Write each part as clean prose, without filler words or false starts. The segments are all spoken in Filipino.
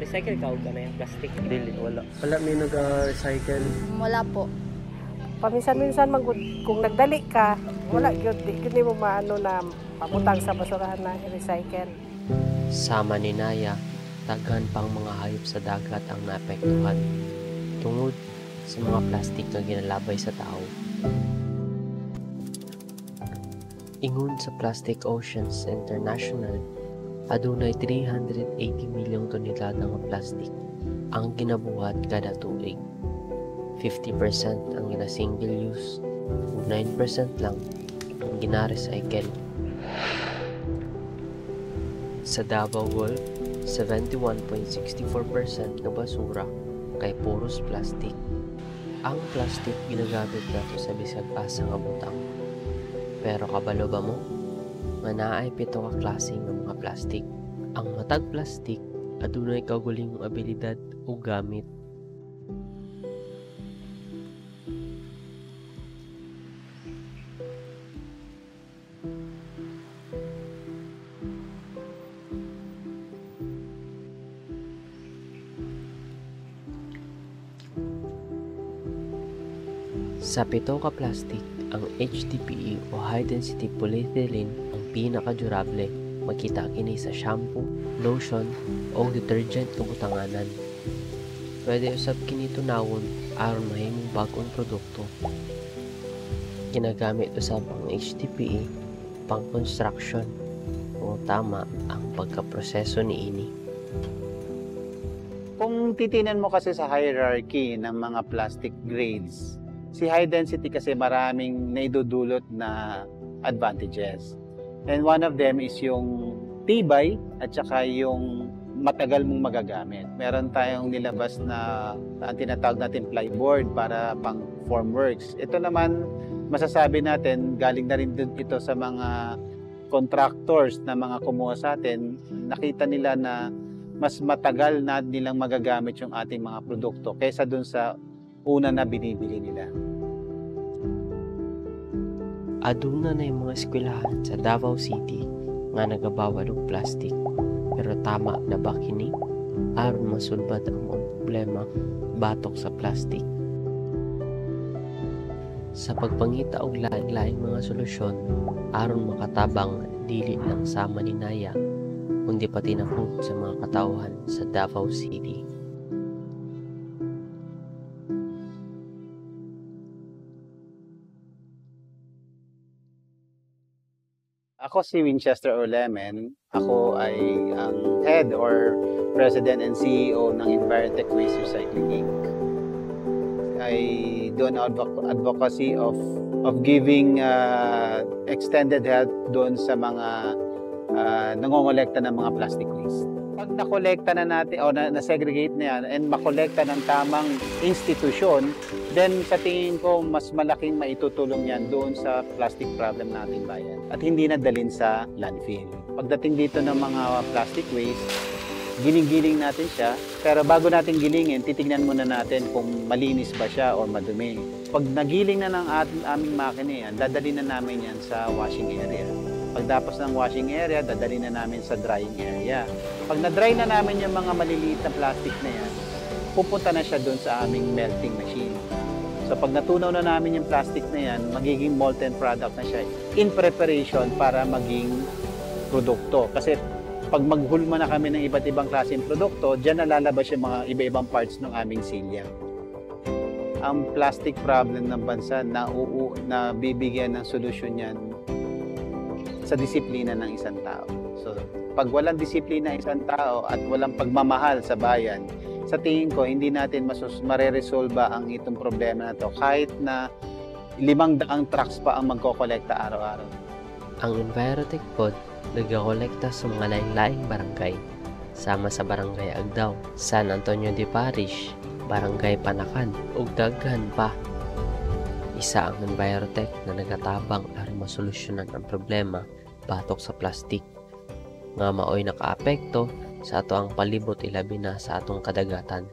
recycle ka og ganay plastic? Dili, wala. Wala may nag-recycle. Wala po. Paminsan-minsan man kung nagdali ka, wala gyud di mo maano na pamutang sa basurahan na i-recycle. Sama ni Naya, daghan pang mga hayop sa dagat ang naapektuhan tungod sa mga plastik na ginalabay sa tao. Ingon sa Plastic Oceans International, adunay 380 milyong tonelada ng plastik ang ginabuhat kada tuig. 50% ang gina-single use, 9% lang ang gina-recycle. Sa Davao World, 71.64% ng basura kay puros plastic. Ang plastic ginagamit nato sa bisag asa nga butang. Pero kabalo ba mo? Nga naay 7 ka klase ng mga plastic. Ang matag plastic adunay kaugalingong abilidad o gamit. Sa 7 ka plastic, ang HDPE o High Density Polyethylene ang pinaka-durable. Makita kini sa shampoo, lotion, o detergent o butanganan. Pwede usab kini tunawon aron mahimong bag-ong produkto. Ginagamit usab ang HDPE pang construction o tama ang pagkaproseso niini. Kung titinan mo kasi sa hierarchy ng mga plastic grades, si high density kasi maraming naidudulot na advantages. And one of them is yung tibay at saka yung matagal mong magagamit. Meron tayong nilabas na ang tinatawag natin plyboard para pang formworks. Ito naman masasabi natin galing na rin ito sa mga contractors na mga kumuha sa atin. Nakita nila na mas matagal na nilang magagamit yung ating mga produkto kaysa dun sa una na binibili nila. Aduna na yung mga eskwelahan sa Davao City nga nagabawal og plastic. Pero tama na ba kini aron masulbad ang mga problema batok sa plastic? Sa pagpangita og lain-laing mga solusyon aron makatabang dili lang sama ni Naya kundi pati na sa mga katawhan sa Davao City. Ako si Winchester Orlemen. Ako ay ang head or president and CEO ng Envirotech Waste Recycling Inc. I do an advocacy of giving extended help doon sa mga nangongolekta ng mga plastic waste. Pag nakolekta na natin o na-segregate na yan and makolekta ng tamang institusyon, then sa tingin ko mas malaking maitutulong yan doon sa plastic problem natin bayan at hindi na dalhin sa landfill. Pagdating dito ng mga plastic waste, giling-giling natin siya, pero bago natin gilingin, titignan muna natin kung malinis ba siya o madumi. Pag nagiling na ng aming makina yan, dadalhin na namin yan sa washing area. Pagtapos ng washing area, dadalhin na namin sa drying area. Pag na-dry na namin yung mga maliliit na plastic na yan, pupunta na siya doon sa aming melting machine. So pag natunaw na namin yung plastic na yan, magiging molten product na siya in preparation para maging produkto. Kasi pag maghulma na kami ng iba't ibang klaseng produkto, dyan nalalabas yung mga iba-ibang parts ng aming silya. Ang plastic problem ng bansa na bibigyan ng solusyon yan sa disiplina ng isang tao. So, pag walang disiplina ng isang tao at walang pagmamahal sa bayan, sa tingin ko, hindi natin mareresolba ang itong problema na to kahit na 500 trucks pa ang magkokolekta araw-araw. Ang Envirotech Pod nagkolekta sa mga lain-laing barangay, sama sa Barangay Agdao, San Antonio de Parish, Barangay Panakan, ug daghan pa. Isa ang Envirotech na nagatabang aron masolusyonan ang problema batok sa plastik nga maoy nakaapekto sa ato ang palibot ilabi na sa atong kadagatan.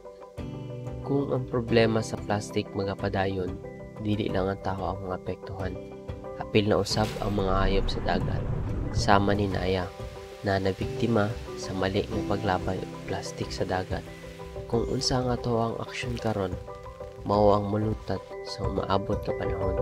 Kung ang problema sa plastik magapadayon, dili lang ang tao ang maapektuhan. Apil na usab ang mga hayop sa dagat. Sama ni Naya, na nabiktima sa mali nga paglabay og plastik sa dagat. Kung unsa nga to ang aksyon karon, mao ang mulutad sa umaabot nga panahon.